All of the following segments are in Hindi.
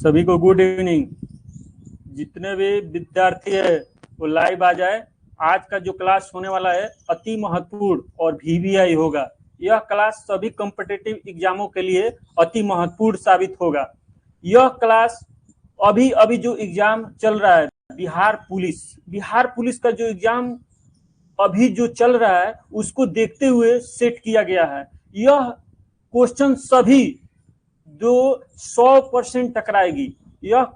सभी को गुड इवनिंग। जितने भी विद्यार्थी है वो लाइव आ जाए। आज का जो क्लास होने वाला है अति महत्वपूर्ण और वीवीआई होगा। यह क्लास सभी कॉम्पिटिटिव एग्जामों के लिए अति महत्वपूर्ण साबित होगा। यह क्लास अभी जो एग्जाम चल रहा है बिहार पुलिस का जो एग्जाम अभी जो चल रहा है उसको देखते हुए सेट किया गया है। यह क्वेश्चन सभी जो 100% टकराएगी। यह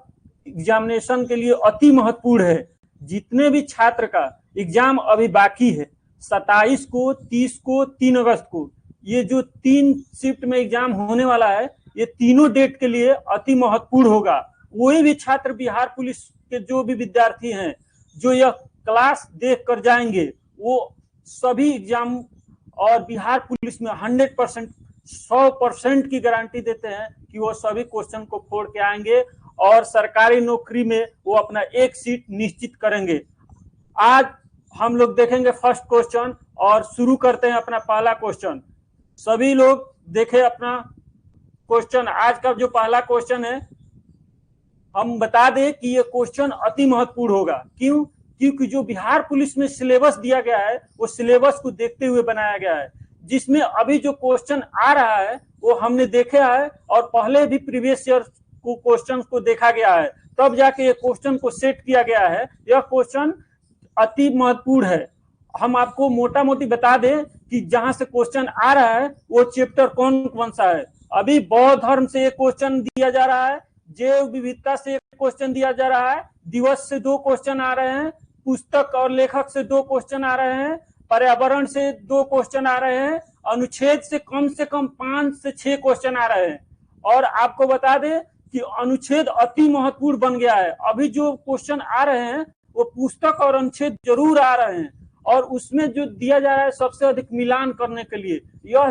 एग्जामिनेशन के लिए अति महत्वपूर्ण है। जितने भी छात्र का एग्जाम अभी बाकी है 27 को, 30 को, 3 अगस्त को, ये जो 3 शिफ्ट में एग्जाम होने वाला है ये तीनों डेट के लिए अति महत्वपूर्ण होगा। कोई भी छात्र बिहार पुलिस के जो भी विद्यार्थी हैं जो यह क्लास देख कर जाएंगे वो सभी एग्जाम और बिहार पुलिस में 100% की गारंटी देते हैं कि वो सभी क्वेश्चन को फोड़ के आएंगे और सरकारी नौकरी में वो अपना एक सीट निश्चित करेंगे। आज हम लोग देखेंगे फर्स्ट क्वेश्चन और शुरू करते हैं अपना पहला क्वेश्चन। सभी लोग देखें अपना क्वेश्चन। आज का जो पहला क्वेश्चन है हम बता दें कि ये क्वेश्चन अति महत्वपूर्ण होगा। क्यों? क्योंकि जो बिहार पुलिस में सिलेबस दिया गया है वो सिलेबस को देखते हुए बनाया गया है, जिसमें अभी जो क्वेश्चन आ रहा है वो हमने देखा है और पहले भी प्रीवियस ईयर को क्वेश्चन को देखा गया है, तब जाके ये क्वेश्चन को सेट किया गया है। यह क्वेश्चन अति महत्वपूर्ण है। हम आपको मोटा मोटी बता दें कि जहां से क्वेश्चन आ रहा है वो चैप्टर कौन कौन सा है। अभी बौद्ध धर्म से एक क्वेश्चन दिया जा रहा है, जैव विविधता से एक क्वेश्चन दिया जा रहा है, दिवस से 2 क्वेश्चन आ रहे हैं, पुस्तक और लेखक से 2 क्वेश्चन आ रहे हैं, पर्यावरण से 2 क्वेश्चन आ रहे हैं, अनुच्छेद से कम 5 से 6 क्वेश्चन आ रहे हैं। और आपको बता दें कि अनुच्छेद अति महत्वपूर्ण बन गया है। अभी जो क्वेश्चन आ रहे हैं वो पुस्तक और अनुच्छेद जरूर आ रहे हैं और उसमें जो दिया जा रहा है सबसे अधिक मिलान करने के लिए यह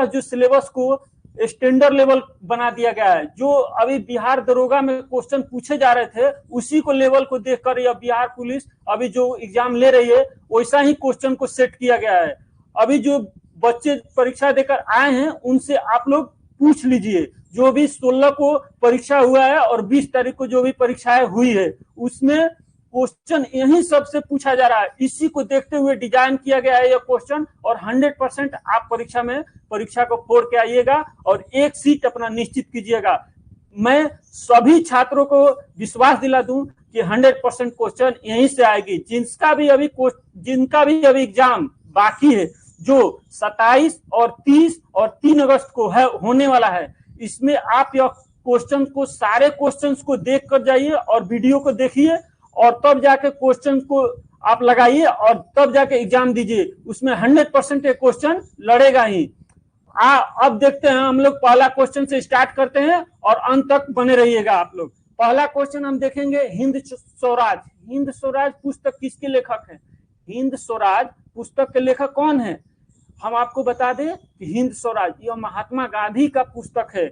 जो सिलेबस को स्टैंडर्ड लेवल बना दिया गया है। जो अभी बिहार दरोगा में क्वेश्चन पूछे जा रहे थे उसी को लेवल को देखकर यह बिहार पुलिस अभी जो एग्जाम ले रही है वैसा ही क्वेश्चन को सेट किया गया है। अभी जो बच्चे परीक्षा देकर आए हैं उनसे आप लोग पूछ लीजिए। जो भी 16 को परीक्षा हुआ है और 20 तारीख को जो भी परीक्षाएं हुई है उसमें क्वेश्चन यही सबसे पूछा जा रहा है। इसी को देखते हुए डिजाइन किया गया है यह क्वेश्चन और 100% आप परीक्षा को फोड़ के आइएगा और एक सीट अपना निश्चित कीजिएगा। मैं सभी छात्रों को विश्वास दिला दूं कि 100% क्वेश्चन यहीं से आएगी। जिनका भी अभी एग्जाम बाकी है जो 27 और 30 और 3 अगस्त को है होने वाला है, इसमें आप यह क्वेश्चन को सारे क्वेश्चंस को देख कर जाइए और वीडियो को देखिए और तब जाके क्वेश्चन को आप लगाइए और तब जाके एग्जाम दीजिए। उसमें 100% एक क्वेश्चन लड़ेगा ही। अब देखते हैं हम लोग पहला क्वेश्चन से स्टार्ट करते हैं और अंत तक बने रहिएगा आप लोग। पहला क्वेश्चन हम देखेंगे हिंद स्वराज। हिंद स्वराज पुस्तक किसके लेखक है? हिंद स्वराज पुस्तक के लेखक कौन है? हम आपको बता दें कि हिंद स्वराज यह महात्मा गांधी का पुस्तक है।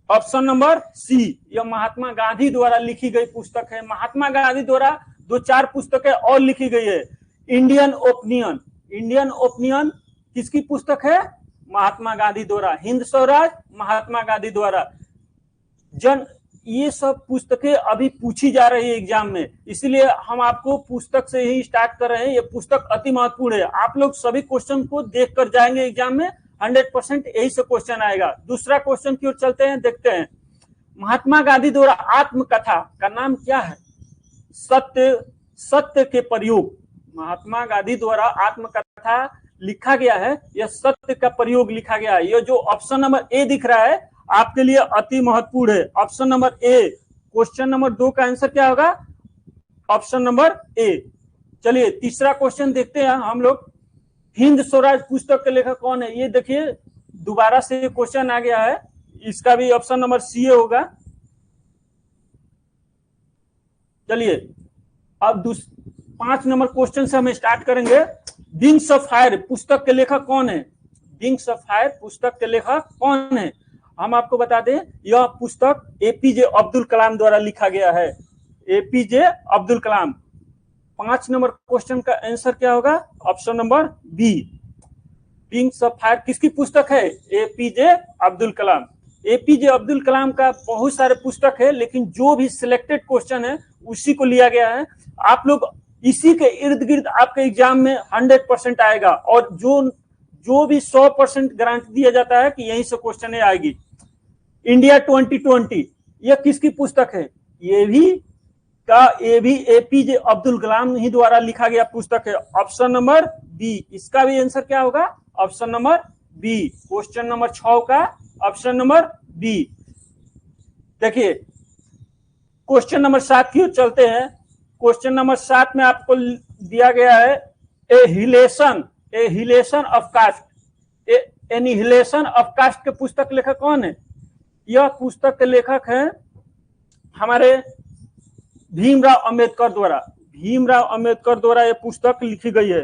ऑप्शन नंबर सी, यह महात्मा गांधी द्वारा लिखी गई पुस्तक है। महात्मा गांधी द्वारा 2-4 पुस्तकें और लिखी गई है। इंडियन ओपिनियन किसकी पुस्तक है? महात्मा गांधी द्वारा। हिंद स्वराज महात्मा गांधी द्वारा। ये सब पुस्तकें अभी पूछी जा रही है एग्जाम में, इसलिए हम आपको पुस्तक से ही स्टार्ट कर रहे हैं। ये पुस्तक अति महत्वपूर्ण है। आप लोग सभी क्वेश्चन को देख कर जाएंगे एग्जाम में, 100% यही से क्वेश्चन आएगा। दूसरा क्वेश्चन की ओर चलते हैं, देखते हैं। महात्मा गांधी द्वारा आत्मकथा का नाम क्या है? सत्य के प्रयोग। महात्मा गांधी द्वारा आत्मकथा लिखा गया है, यह सत्य का प्रयोग लिखा गया है। यह जो ऑप्शन नंबर ए दिख रहा है आपके लिए अति महत्वपूर्ण है। ऑप्शन नंबर ए। क्वेश्चन नंबर 2 का आंसर क्या होगा? Option number A. चलिए तीसरा क्वेश्चन देखते हैं हम लोग। हिंद स्वराज पुस्तक के लेखक कौन है? ये देखिए दोबारा से क्वेश्चन आ गया है, इसका भी ऑप्शन नंबर सी होगा। चलिए अब 5 नंबर क्वेश्चन से हम स्टार्ट करेंगे। विंग्स ऑफ फायर पुस्तक के लेखक कौन है? विंग्स ऑफ फायर पुस्तक के लेखक कौन है? हम आपको बता दें यह पुस्तक एपीजे अब्दुल कलाम द्वारा लिखा गया है। APJ Abdul Kalam. 5 number question का आंसर क्या होगा? Option number B. Wings of Fire किसकी पुस्तक है? एपीजे अब्दुल कलाम। एपीजे अब्दुल कलाम का बहुत सारे पुस्तक है, लेकिन जो भी सिलेक्टेड क्वेश्चन है उसी को लिया गया है। आप लोग इसी के इर्द गिर्द आपके एग्जाम में 100% आएगा, और जो भी 100% गारंटी दिया जाता है कि यहीं से क्वेश्चन आएगी। इंडिया 2020 यह किसकी पुस्तक है? ये भी एपीजे अब्दुल कलाम ही द्वारा लिखा गया पुस्तक है। ऑप्शन नंबर बी, इसका भी आंसर क्या होगा? Option number B. Question number 6 का ऑप्शन नंबर बी। देखिए क्वेश्चन नंबर 7 की ओर चलते हैं। क्वेश्चन नंबर 7 में आपको दिया गया है annihilation of caste. Annihilation of caste के पुस्तक लेखक कौन है? यह पुस्तक के लेखक हैं हमारे भीमराव अंबेडकर द्वारा। भीमराव अंबेडकर द्वारा यह पुस्तक लिखी गई है।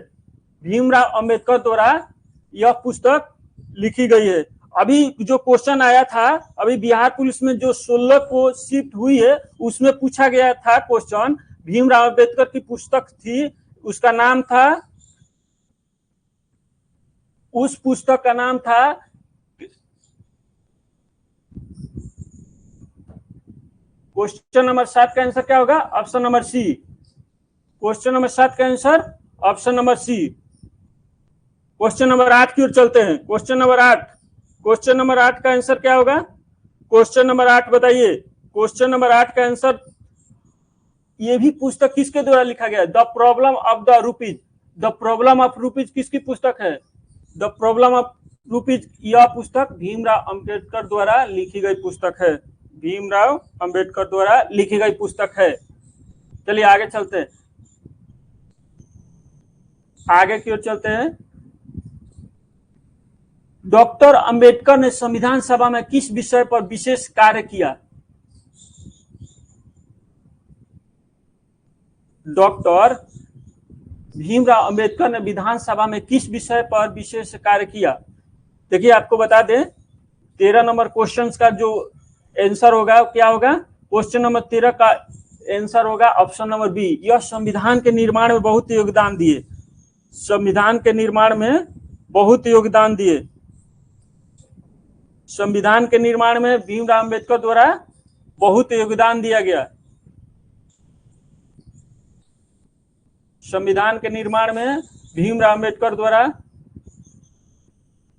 भीमराव अंबेडकर द्वारा यह पुस्तक लिखी गई है। अभी जो क्वेश्चन आया था, अभी बिहार पुलिस में जो 16 को शिफ्ट हुई है, उसमें पूछा गया था क्वेश्चन। भीमराव अंबेडकर की पुस्तक थी, उसका नाम था, उस पुस्तक का नाम था क्वेश्चन नंबर 7 का आंसर क्या होगा? Option number C. Question number 7 का answer option number C. Question number 8 की ओर चलते हैं। क्वेश्चन नंबर 8 का आंसर क्या होगा? क्वेश्चन नंबर 8 बताइए। क्वेश्चन नंबर 8 का आंसर, ये भी पुस्तक किसके द्वारा लिखा गया? The problem of the rupees. The problem of rupees किसकी पुस्तक है? द प्रॉब्लम ऑफ रुपीज, यह पुस्तक भीमराव अंबेडकर द्वारा लिखी गई पुस्तक है। भीमराव अंबेडकर द्वारा लिखी गई पुस्तक है। चलिए आगे चलते हैं, आगे की ओर चलते हैं। डॉक्टर अंबेडकर ने संविधान सभा में किस विषय पर विशेष कार्य किया? डॉक्टर भीमराव अंबेडकर ने विधानसभा में किस विषय पर विशेष कार्य किया? देखिए आपको बता दें, 13 नंबर क्वेश्चन का जो आंसर होगा क्या होगा? क्वेश्चन नंबर 13 का आंसर होगा ऑप्शन नंबर बी। यह संविधान के निर्माण में बहुत योगदान दिए। संविधान के निर्माण में बहुत योगदान दिए। संविधान के निर्माण में भीमराव अंबेडकर द्वारा बहुत योगदान दिया गया। संविधान के निर्माण में भीमराव अंबेडकर द्वारा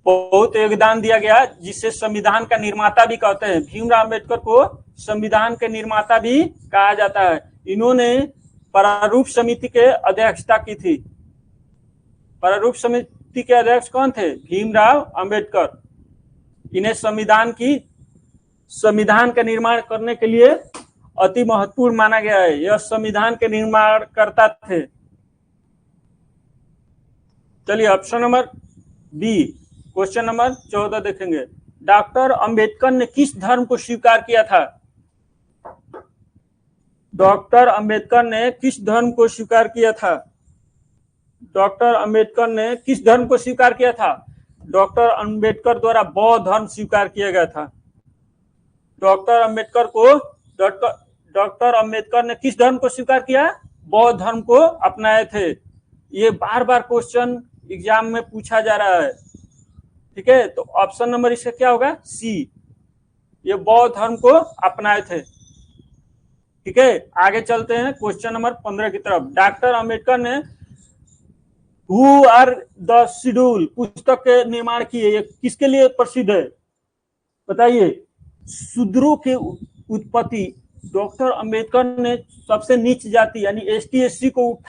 बहुत योगदान दिया गया, जिसे संविधान का निर्माता भी कहते हैं। भीमराव अंबेडकर को संविधान के निर्माता भी कहा जाता है। इन्होंने प्रारूप समिति के अध्यक्षता की थी। प्रारूप समिति के अध्यक्ष कौन थे? भीमराव अंबेडकर। इन्हें संविधान का निर्माण करने के लिए अति महत्वपूर्ण माना गया है। यह संविधान के निर्माण करता थे। चलिए option number B, question number 14 देखेंगे। डॉक्टर अंबेडकर ने किस धर्म को स्वीकार किया था? डॉक्टर अंबेडकर ने किस धर्म को स्वीकार किया था? डॉक्टर अंबेडकर ने किस धर्म को स्वीकार किया था? डॉक्टर अंबेडकर द्वारा बौद्ध धर्म स्वीकार किया गया था। डॉक्टर अंबेडकर ने किस धर्म को स्वीकार किया? बौद्ध धर्म को अपनाए थे। ये बार बार क्वेश्चन एग्जाम में पूछा जा रहा है। ठीक है, तो ऑप्शन नंबर इसका क्या होगा? सी। ये बौद्ध धर्म को अपनाए थे। ठीक है, आगे चलते हैं क्वेश्चन नंबर 15 की तरफ। डॉक्टर अंबेडकर ने हु आर द शेड्यूल पुस्तक के निर्माण किए। ये किसके लिए प्रसिद्ध है बताइए? शूद्रों के उत्पत्ति। डॉक्टर अंबेडकर ने सबसे नीच जाति यानी ST SC को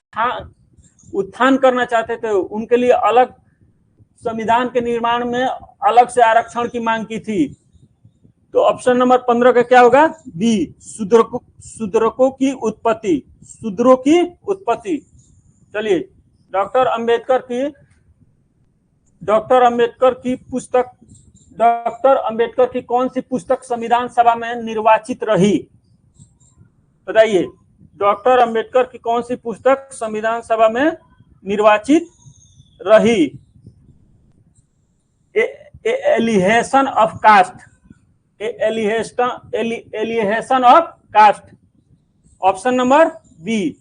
उत्थान करना चाहते थे। उनके लिए अलग संविधान के निर्माण में अलग से आरक्षण की मांग की थी। तो ऑप्शन नंबर 15 का क्या होगा? बी, शूद्रों की उत्पत्ति। शूद्रों की उत्पत्ति। चलिए डॉक्टर अंबेडकर की कौन सी पुस्तक संविधान सभा में निर्वाचित रही? बताइए, डॉक्टर अंबेडकर की कौन सी पुस्तक संविधान सभा में निर्वाचित रही? Annihilation of caste. Annihilation of caste, option number B.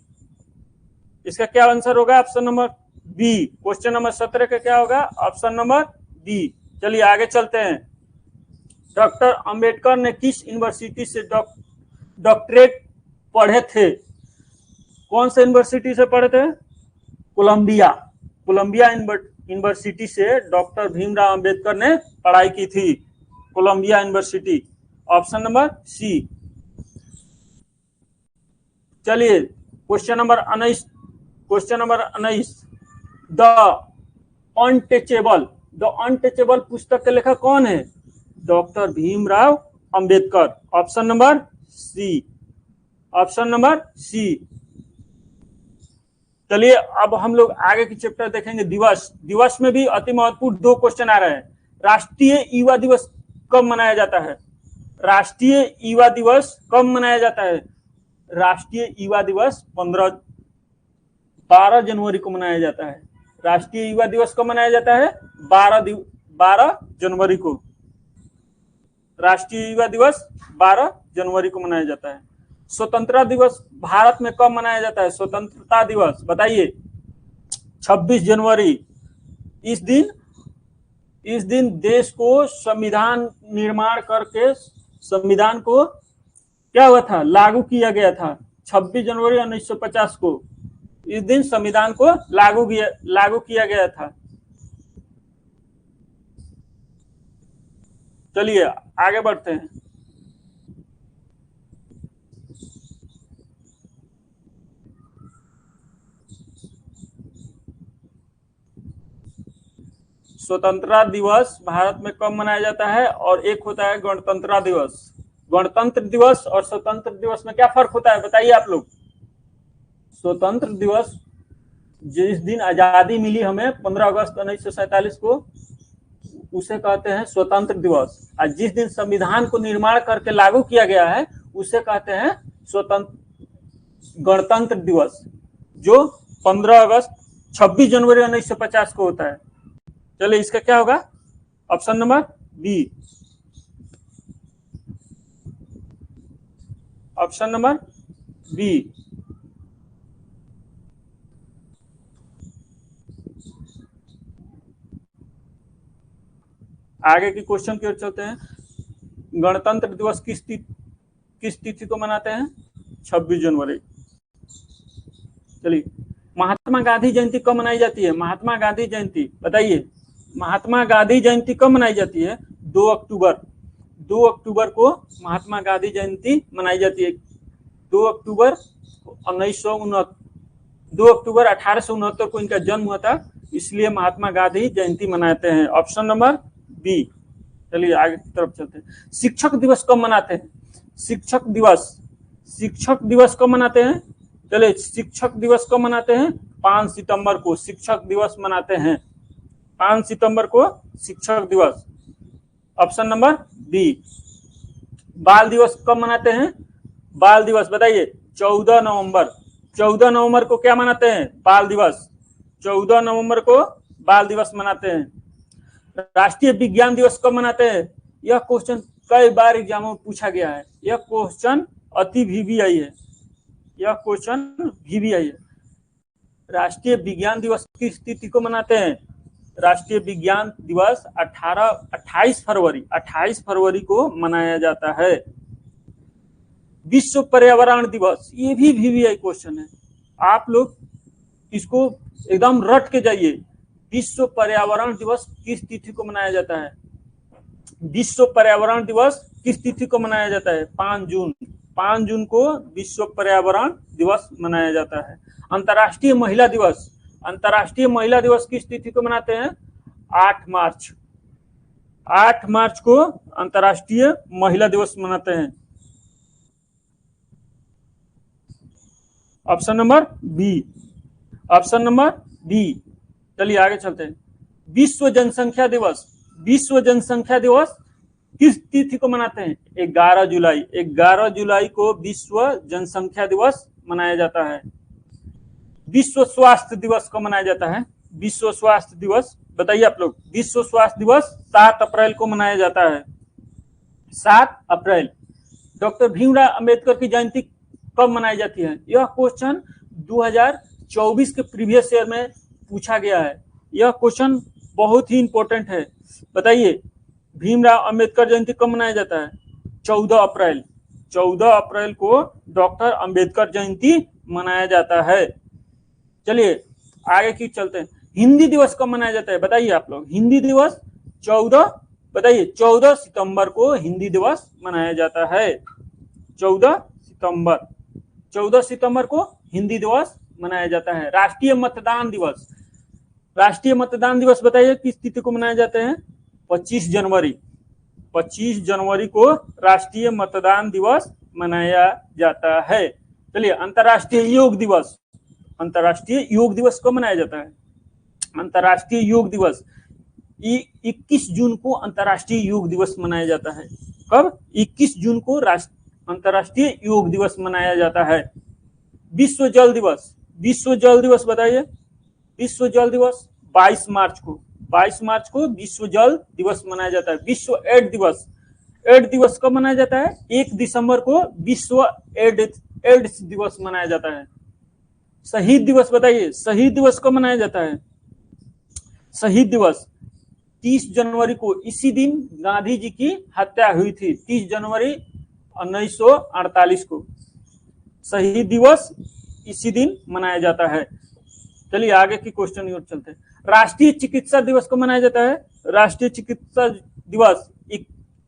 इसका क्या आंसर होगा? Option number B. Question number 17 का क्या होगा? Option number B. चलिए आगे चलते हैं। डॉक्टर अंबेडकर ने किस यूनिवर्सिटी से डॉक्टरेट पढ़े थे? कौन से यूनिवर्सिटी से पढ़े थे? कोलंबिया यूनिवर्सिटी से डॉक्टर भीमराव अंबेडकर ने पढ़ाई की थी, Columbia University. Option number C. चलिए क्वेश्चन नंबर 19। द अनटचेबल पुस्तक के लेखक कौन है? Doctor Bhimrao Ambedkar. Option number C. चलिए अब हम लोग आगे की चैप्टर देखेंगे। दिवस में भी अति महत्वपूर्ण 2 क्वेश्चन आ रहे हैं। राष्ट्रीय युवा दिवस कब मनाया जाता है? राष्ट्रीय युवा दिवस कब मनाया जाता है? राष्ट्रीय युवा दिवस 12 जनवरी को मनाया जाता है। राष्ट्रीय युवा दिवस कब मनाया जाता है? 12 जनवरी को। राष्ट्रीय युवा दिवस 12 जनवरी को मनाया जाता है। स्वतंत्रता दिवस भारत में कब मनाया जाता है? स्वतंत्रता दिवस बताइए। 26 जनवरी। इस दिन देश को संविधान निर्माण करके संविधान को क्या हुआ था? लागू किया गया था। 26 जनवरी 1950 को इस दिन संविधान को लागू किया गया था। चलिए आगे बढ़ते हैं। स्वतंत्रता दिवस भारत में कब मनाया जाता है? और एक होता है गणतंत्र दिवस। गणतंत्र दिवस और स्वतंत्र दिवस में क्या फर्क होता है बताइए आप लोग। स्वतंत्र दिवस जिस दिन आजादी मिली हमें 15 अगस्त 1947 को, उसे कहते हैं स्वतंत्र दिवस। और जिस दिन संविधान को निर्माण करके लागू किया गया है उसे कहते हैं गणतंत्र दिवस, जो 15 अगस्त 26 जनवरी 1950 को होता है। चलिए इसका क्या होगा? Option number B. Option number B. आगे की क्वेश्चन की ओर चलते हैं। गणतंत्र दिवस किस तिथि को मनाते हैं? 26 जनवरी। चलिए महात्मा गांधी जयंती कब मनाई जाती है? महात्मा गांधी जयंती बताइए। महात्मा गांधी जयंती कब मनाई जाती है? 2 अक्टूबर। 2 अक्टूबर को महात्मा गांधी जयंती मनाई जाती है। 2 अक्टूबर 1869 को इनका जन्म हुआ था, इसलिए महात्मा गांधी जयंती मनाते हैं। Option number B. चलिए आगे की तरफ चलते हैं। शिक्षक दिवस कब मनाते हैं? शिक्षक दिवस कब मनाते हैं? चलिए शिक्षक दिवस कब मनाते हैं? 5 सितंबर को शिक्षक दिवस मनाते हैं। 5 सितंबर को शिक्षक दिवस। Option number B. बाल दिवस कब मनाते हैं? बाल दिवस बताइए। 14 नवंबर। 14 नवंबर को क्या मनाते हैं? बाल दिवस। 14 नवंबर को बाल दिवस मनाते हैं। राष्ट्रीय विज्ञान दिवस कब मनाते हैं? यह क्वेश्चन कई बार एग्जाम में पूछा गया है। यह क्वेश्चन अति VVI है। यह क्वेश्चन VVI है। राष्ट्रीय विज्ञान दिवस किस तिथि को मनाते हैं? राष्ट्रीय विज्ञान दिवस 28 फरवरी को मनाया जाता है। विश्व पर्यावरण दिवस, ये भी VVI क्वेश्चन है, आप लोग इसको एकदम रट के जाइए। विश्व पर्यावरण दिवस किस तिथि को मनाया जाता है? विश्व पर्यावरण दिवस किस तिथि को मनाया जाता है? 5 जून। 5 जून को विश्व पर्यावरण दिवस मनाया जाता है। अंतर्राष्ट्रीय महिला दिवस किस तिथि को मनाते हैं? 8 मार्च। 8 मार्च को अंतर्राष्ट्रीय महिला दिवस मनाते हैं। Option number B. Option number B. चलिए आगे चलते हैं। विश्व जनसंख्या दिवस किस तिथि को मनाते हैं? 11 जुलाई। 11 जुलाई को विश्व जनसंख्या दिवस मनाया जाता है। विश्व स्वास्थ्य दिवस कब मनाया जाता है? विश्व स्वास्थ्य दिवस बताइए आप लोग। विश्व स्वास्थ्य दिवस 7 अप्रैल को मनाया जाता है। 7 अप्रैल। डॉक्टर भीमराव अंबेडकर की जयंती कब मनाई जाती है? यह क्वेश्चन 2024 के प्रीवियस ईयर में पूछा गया है। यह क्वेश्चन बहुत ही इंपॉर्टेंट है। बताइए भीमराव अंबेडकर जयंती कब मनाया जाता है? 14 अप्रैल। 14 अप्रैल को डॉक्टर अंबेडकर जयंती मनाया जाता है। चलिए आगे की चलते हैं। हिंदी दिवस कब मनाया जाता है बताइए आप लोग। हिंदी दिवस 14 14 सितंबर को हिंदी दिवस मनाया जाता है। 14 सितंबर को हिंदी दिवस मनाया जाता है। राष्ट्रीय मतदान दिवस, राष्ट्रीय मतदान दिवस बताइए किस तिथि को मनाया जाता है? 25 जनवरी। 25 जनवरी को राष्ट्रीय मतदान दिवस मनाया जाता है। चलिए अंतर्राष्ट्रीय योग दिवस, अंतर्राष्ट्रीय योग दिवस कब मनाया जाता है? अंतर्राष्ट्रीय योग दिवस 21 जून को अंतर्राष्ट्रीय योग दिवस मनाया जाता है। कब? 21 जून को अंतर्राष्ट्रीय योग दिवस मनाया जाता है। विश्व जल दिवस, विश्व जल दिवस बताइए। विश्व जल दिवस 22 मार्च को, 22 मार्च को विश्व जल दिवस मनाया जाता है। विश्व एड्स दिवस, एड्स दिवस कब मनाया जाता है? 1 दिसंबर को विश्व एड्स दिवस मनाया जाता है। शहीद दिवस बताइए, शहीद दिवस कब मनाया जाता है? शहीद दिवस 30 जनवरी को, इसी दिन गांधी जी की हत्या हुई थी। 30 जनवरी 1948 को शहीद दिवस इसी दिन मनाया जाता है। चलिए आगे की क्वेश्चन की ओर चलते हैं। राष्ट्रीय चिकित्सा दिवस को मनाया जाता है। राष्ट्रीय चिकित्सा दिवस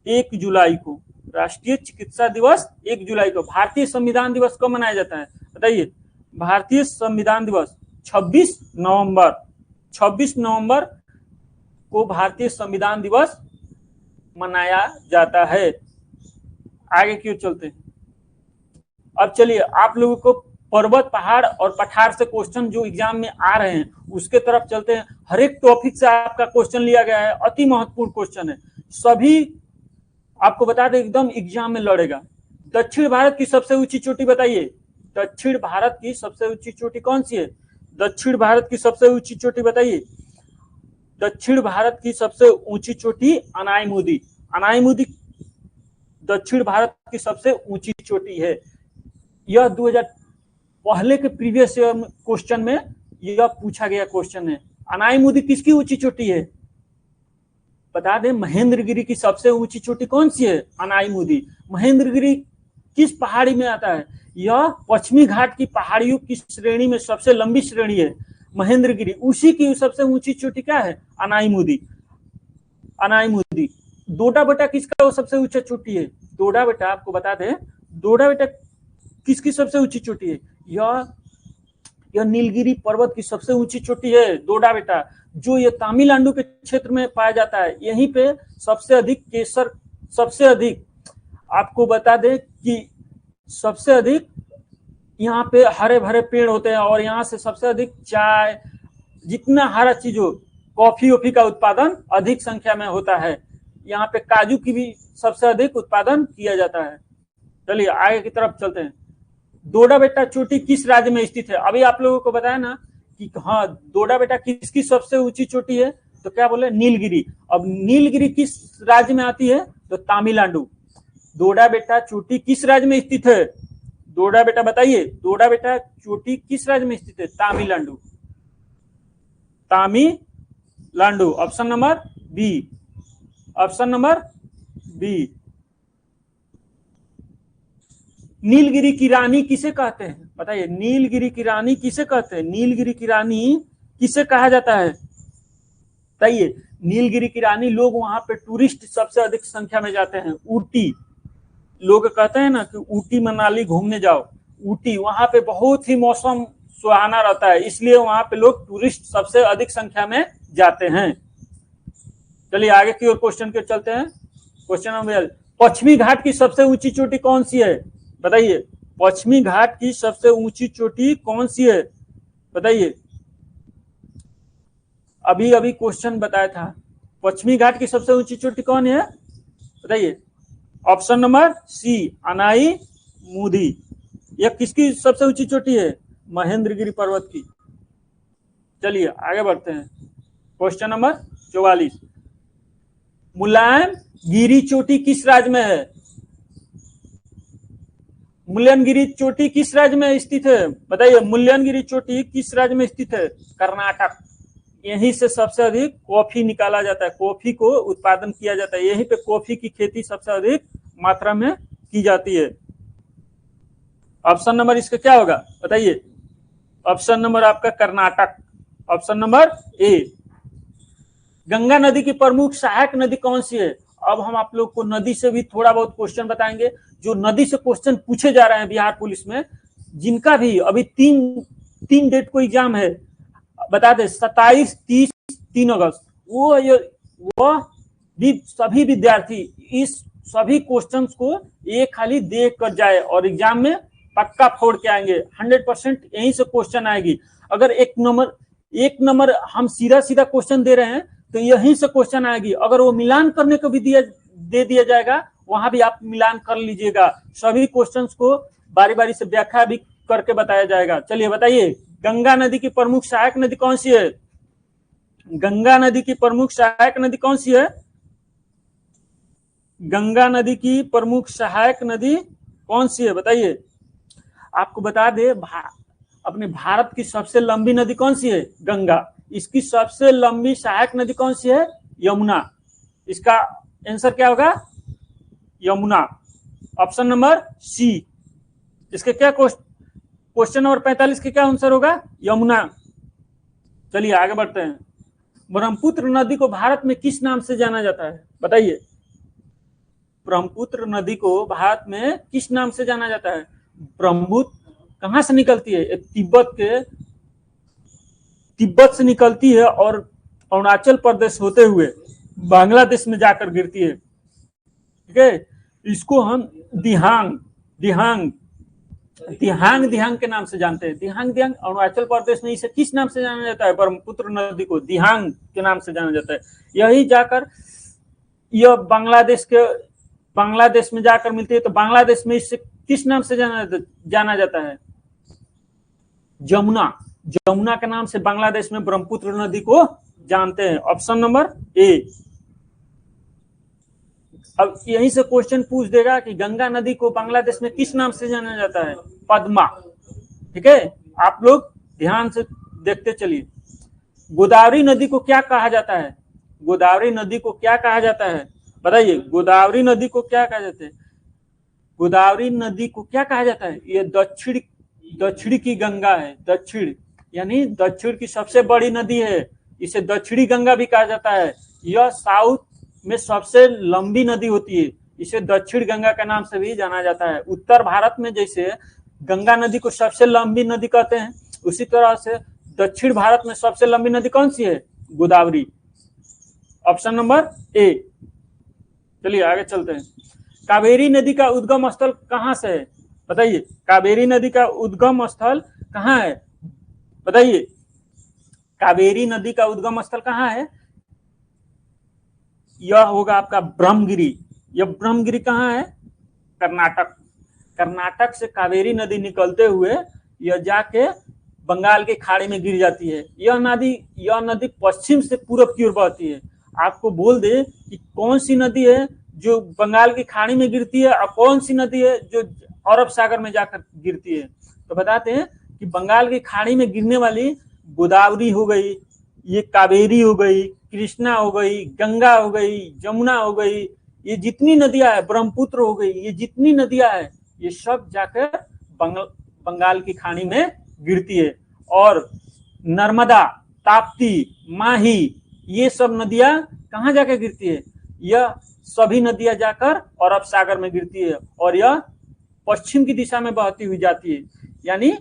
1 जुलाई को, राष्ट्रीय चिकित्सा दिवस 1 जुलाई को। भारतीय संविधान दिवस कब मनाया जाता है बताइए? भारतीय संविधान दिवस 26 नवंबर, 26 नवंबर को भारतीय संविधान दिवस मनाया जाता है। आगे की ओर चलते हैं। अब चलिए आप लोगों को पर्वत, पहाड़ और पठार से क्वेश्चन जो एग्जाम में आ रहे हैं उसके तरफ चलते हैं। हर एक टॉपिक से आपका क्वेश्चन लिया गया है, अति महत्वपूर्ण क्वेश्चन है। सभी आपको बता दें एकदम एग्जाम में लड़ेगा। दक्षिण भारत की सबसे ऊंची चोटी बताइए। दक्षिण भारत की सबसे ऊंची चोटी कौन सी है? दक्षिण भारत की सबसे ऊंची चोटी बताइए। दक्षिण भारत की सबसे ऊंची चोटी अनाईमुदी, अनाईमुदी दक्षिण भारत की सबसे ऊंची चोटी है। यह 2000 पहले के प्रीवियस क्वेश्चन में यह पूछा गया क्वेश्चन है। अनाईमुदी किसकी ऊंची चोटी है? बता दें महेंद्रगिरी की सबसे ऊंची चोटी कौन सी है? अनाईमुदी। महेंद्रगिरी किस पहाड़ी में आता है? यह पश्चिमी घाट की पहाड़ियों की श्रेणी में सबसे लंबी श्रेणी है महेंद्रगिरी। उसी की सबसे ऊंची चोटी क्या है? अनाईमुदी। अनाईमुदी। डोडा बेटा किसका सबसे ऊंचा चोटी है? डोडा बेटा आपको बता दें, डोडा बेटा किसकी सबसे ऊंची चोटी है? यह नीलगिरी पर्वत की सबसे ऊंची चोटी है डोडा बेटा, जो ये तमिलनाडु के क्षेत्र में पाया जाता है। यहीं पे सबसे अधिक केसर, सबसे अधिक आपको बता दें कि सबसे अधिक यहाँ पे हरे भरे पेड़ होते हैं और यहाँ से सबसे अधिक चाय, जितना हरा चीज हो, कॉफी वॉफी का उत्पादन अधिक संख्या में होता है। यहाँ पे काजू की भी सबसे अधिक उत्पादन किया जाता है। चलिए आगे की तरफ चलते हैं। डोडा बेटा चोटी किस राज्य में स्थित है? अभी आप लोगों को बताया ना कि हाँ डोडा बेटा किसकी सबसे ऊंची चोटी है, तो क्या बोले? नीलगिरी। अब नीलगिरी किस राज्य में आती है? तो तमिलनाडु। डोडा बेटा चोटी किस राज्य में स्थित है? डोडा बेटा बताइए, डोडा बेटा चोटी किस राज्य में स्थित है? Tamil Nadu. Tamil Nadu. Option number B, option number B. Nilgiri की रानी किसे कहते हैं बताइए? नीलगिरी की रानी किसे कहते हैं? नीलगिरी की रानी किसे कहा जाता है बताइए? नीलगिरी की रानी, लोग वहां पे टूरिस्ट सबसे अधिक संख्या में जाते हैं। ऊटी, लोग कहते हैं ना कि ऊटी मनाली घूमने जाओ, ऊटी, वहां पे बहुत ही मौसम सुहाना रहता है, इसलिए वहां पे लोग टूरिस्ट सबसे अधिक संख्या में जाते हैं। चलिए आगे की ओर क्वेश्चन के चलते हैं। क्वेश्चन नंबर, पश्चिमी घाट की सबसे ऊंची चोटी कौन सी है बताइए? पश्चिमी घाट की सबसे ऊंची चोटी कौन सी है बताइए? अभी अभी क्वेश्चन बताया था, पश्चिमी घाट की सबसे ऊंची चोटी कौन है बताइए? Option number C, Anamudi. यह किसकी सबसे ऊंची चोटी है? महेंद्रगिरी पर्वत की। चलिए आगे बढ़ते हैं। क्वेश्चन नंबर 44, मुलायम गिरी चोटी किस राज्य में है? मुल्लयनगिरी चोटी किस राज्य में स्थित है बताइए? मुल्लयनगिरी चोटी किस राज्य में स्थित है? कर्नाटक। यहीं से सबसे अधिक कॉफी निकाला जाता है, कॉफी को उत्पादन किया जाता है, यहीं पे कॉफी की खेती सबसे अधिक मात्रा में की जाती है। ऑप्शन नंबर इसका क्या होगा बताइए? ऑप्शन नंबर आपका कर्नाटक, ऑप्शन नंबर ए। गंगा नदी की प्रमुख सहायक नदी कौन सी है? अब हम आप लोग को नदी से भी थोड़ा बहुत क्वेश्चन बताएंगे, जो नदी से क्वेश्चन पूछे जा रहे हैं बिहार पुलिस में, जिनका भी अभी तीन डेट को एग्जाम है, बता दे 27, 30, 3 अगस्त, वो भी सभी विद्यार्थी इस सभी क्वेश्चंस को एक खाली देख कर जाए और एग्जाम में पक्का फोड़ के आएंगे। 100% यहीं से क्वेश्चन आएगी। अगर एक नंबर हम सीधा क्वेश्चन दे रहे हैं तो यहीं से क्वेश्चन आएगी। अगर वो मिलान करने को भी दे दिया जाएगा, वहां भी आप मिलान कर लीजिएगा। सभी क्वेश्चंस को बारी बारी से व्याख्या भी करके बताया जाएगा। चलिए बताइए, गंगा नदी की प्रमुख सहायक नदी कौन सी है? गंगा नदी की प्रमुख सहायक नदी कौन सी है? गंगा नदी की प्रमुख सहायक नदी कौन सी है बताइए? आपको बता दे, अपने भारत की सबसे लंबी नदी कौन सी है? गंगा। इसकी सबसे लंबी सहायक नदी कौन सी है? यमुना। इसका आंसर क्या होगा? Yamuna, option number C. इसके क्या क्वेश्चन नंबर 45 के क्या आंसर होगा? यमुना। चलिए आगे बढ़ते हैं। ब्रह्मपुत्र नदी को भारत में किस नाम से जाना जाता है बताइए? ब्रह्मपुत्र नदी को भारत में किस नाम से जाना जाता है? ब्रह्मपुत्र कहां से निकलती है? तिब्बत से निकलती है और अरुणाचल प्रदेश होते हुए बांग्लादेश में जाकर गिरती है। ठीक है, इसको हम दिहांग के नाम से जानते हैं। दिहांग अरुणाचल प्रदेश में इसे किस नाम से जाना जाता है? ब्रह्मपुत्र नदी को दिहांग के नाम से जाना जाता है। यही जाकर यह बांग्लादेश में जाकर मिलती है, तो बांग्लादेश में इसे किस नाम से जाना जाता है? जमुना के नाम से बांग्लादेश में ब्रह्मपुत्र नदी को जानते हैं। ऑप्शन नंबर ए। अब यहीं से क्वेश्चन पूछ देगा कि गंगा नदी को बांग्लादेश में किस नाम से जाना जाता है? पद्मा। ठीक है, आप लोग ध्यान से देखते चलिए। गोदावरी नदी को क्या कहा जाता है? गोदावरी नदी को क्या कहा जाता है बताइए? गोदावरी नदी को क्या कहा जाता है? गोदावरी नदी को क्या कहा जाता है? ये दक्षिण की गंगा है। दक्षिण यानी दक्षिण की सबसे बड़ी नदी है, इसे दक्षिणी गंगा भी कहा जाता है। यह साउथ में सबसे लंबी नदी होती है, इसे दक्षिण गंगा के नाम से भी जाना जाता है। उत्तर भारत में जैसे गंगा नदी को सबसे लंबी नदी कहते हैं, उसी तरह से दक्षिण भारत में सबसे लंबी नदी कौन सी है? गोदावरी। Option number A. चलिए आगे चलते हैं। कावेरी नदी का उद्गम स्थल कहां से है बताइए? कावेरी नदी का उद्गम स्थल कहां है बताइए? कावेरी नदी का उद्गम स्थल कहां है? यह होगा आपका ब्रह्मगिरी। यह ब्रह्मगिरी कहां है? कर्नाटक। कर्नाटक से कावेरी नदी निकलते हुए यह जाके बंगाल की खाड़ी में गिर जाती है। यह नदी पश्चिम से पूरब की ओर बहती है। आपको बोल दे कि कौन सी नदी है जो बंगाल की खाड़ी में गिरती है और कौन सी नदी है जो अरब सागर में जाकर गिरती है, तो बताते हैं कि बंगाल की खाड़ी में गिरने वाली गोदावरी हो गई, ये कावेरी हो गई, कृष्णा हो गई, गंगा हो गई, जमुना हो गई, ये जितनी नदियां है, ब्रह्मपुत्र हो गई, ये जितनी नदियां है ये सब जाकर बंगाल की खाड़ी में गिरती है। और नर्मदा, ताप्ती, माही, ये सब नदियां कहाँ जाकर गिरती है? यह सभी नदियां जाकर अरब सागर में गिरती है और यह पश्चिम की दिशा में बहती हुई जाती है। यानी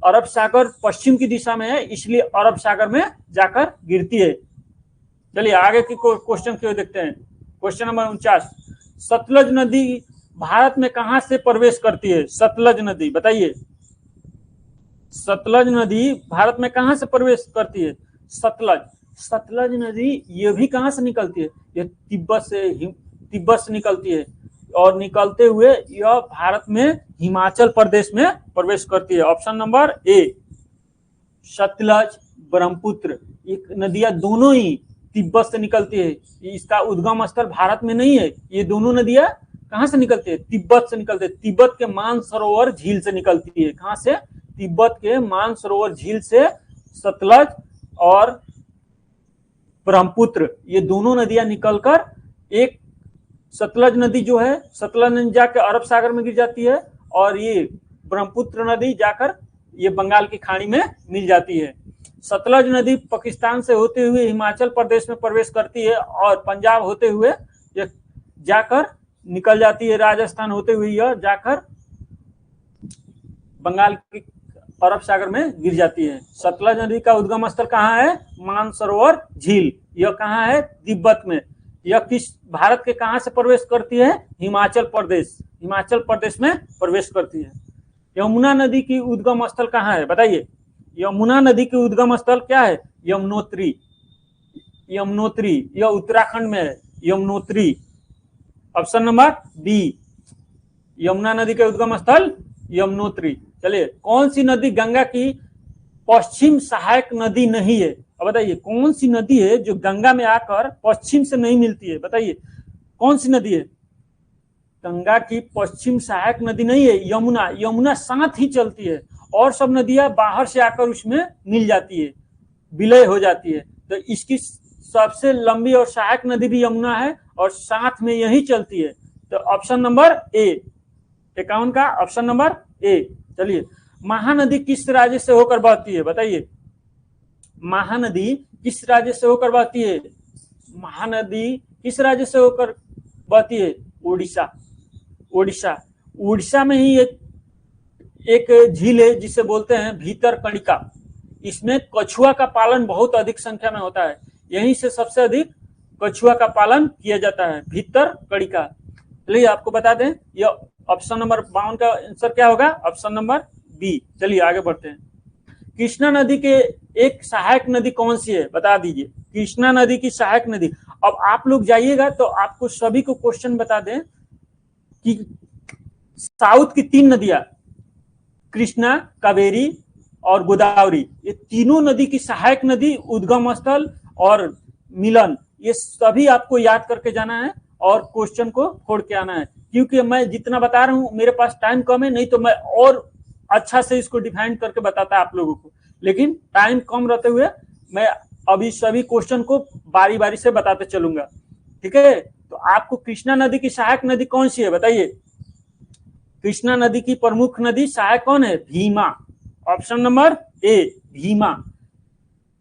अरब सागर पश्चिम की दिशा में है, इसलिए अरब सागर में जाकर गिरती है। चलिए आगे की क्वेश्चन क्यों देखते हैं। क्वेश्चन नंबर 49, सतलज नदी भारत में कहां से प्रवेश करती है? सतलज नदी बताइए, सतलज नदी भारत में कहां से प्रवेश करती है? सतलज नदी ये भी कहां से निकलती है? ये तिब्बत से निकलती है और निकलते हुए यह भारत में हिमाचल प्रदेश में प्रवेश करती है। ऑप्शन नंबर ए। सतलज, ब्रह्मपुत्र, ये नदियां दोनों ही तिब्बत से निकलती है। इसका उद्गम स्थल भारत में नहीं है। ये दोनों नदियां कहां से निकलती है? तिब्बत से निकलती है। तिब्बत के मानसरोवर झील से निकलती है। कहां से? तिब्बत के मानसरोवर झील से सतलज और ब्रह्मपुत्र, ये दोनों नदियां निकलकर एक सतलज नदी जो है, सतलज नदी जाकर अरब सागर में गिर जाती है, और ये ब्रह्मपुत्र नदी जाकर ये बंगाल की खाड़ी में मिल जाती है। सतलज नदी पाकिस्तान से होते हुए हिमाचल प्रदेश में प्रवेश करती है और पंजाब होते हुए ये जाकर निकल जाती है, राजस्थान होते हुए यह जाकर बंगाल की अरब सागर में गिर जाती है। सतलज नदी का उद्गम स्थल कहाँ है? मानसरोवर झील। यह कहाँ है? तिब्बत में। यह किस भारत के कहां से प्रवेश करती है? हिमाचल प्रदेश, हिमाचल प्रदेश में प्रवेश करती है। यमुना नदी की उद्गम स्थल कहाँ है बताइए? यमुना नदी की उद्गम स्थल क्या है? यमुनोत्री। यमुनोत्री, यह उत्तराखंड में है, Yamunotri. Option number B, Yamuna नदी के उद्गम स्थल यमुनोत्री। चलिए, कौन सी नदी गंगा की पश्चिम सहायक नदी नहीं है? अब बताइए कौन सी नदी है जो गंगा में आकर पश्चिम से नहीं मिलती है? बताइए कौन सी नदी है? गंगा की पश्चिम सहायक नदी नहीं है यमुना। यमुना साथ ही चलती है और सब नदियां बाहर से आकर उसमें मिल जाती है, विलय हो जाती है। तो इसकी सबसे लंबी और सहायक नदी भी यमुना है और साथ में यही चलती है। तो ऑप्शन नंबर ए, 51 का ऑप्शन नंबर ए। चलिए, महानदी किस राज्य से होकर बहती है? बताइए महानदी किस राज्य से होकर बहती है? महानदी किस राज्य से होकर बहती है? उड़ीसा। उड़ीसा, उड़ीसा में ही एक झील है जिसे बोलते हैं भीतरकनिका। इसमें कछुआ का पालन बहुत अधिक संख्या में होता है, यहीं से सबसे अधिक कछुआ का पालन किया जाता है, भीतरकनिका। चलिए आपको बता दें, यह ऑप्शन नंबर 52 का आंसर क्या होगा? Option number B. चलिए आगे बढ़ते हैं। कृष्णा नदी के एक सहायक नदी कौन सी है? बता दीजिए कृष्णा नदी की सहायक नदी। अब आप लोग जाइएगा तो आपको सभी को क्वेश्चन बता दें कि साउथ की 3 नदियां कृष्णा, कावेरी और गोदावरी, ये तीनों नदी की सहायक नदी, उद्गम स्थल और मिलन, ये सभी आपको याद करके जाना है और क्वेश्चन को फोड़ के आना है। क्योंकि मैं जितना बता रहा हूं मेरे पास टाइम कम है, नहीं तो मैं और अच्छा से इसको डिफाइन करके बताता आप लोगों को, लेकिन टाइम कम रहते हुए मैं अभी सभी क्वेश्चन को बारी बारी से बताते चलूंगा। ठीक है, तो आपको कृष्णा नदी की सहायक नदी कौन सी है बताइए? कृष्णा नदी की प्रमुख नदी सहायक कौन है? भीमा। ऑप्शन नंबर ए, भीमा।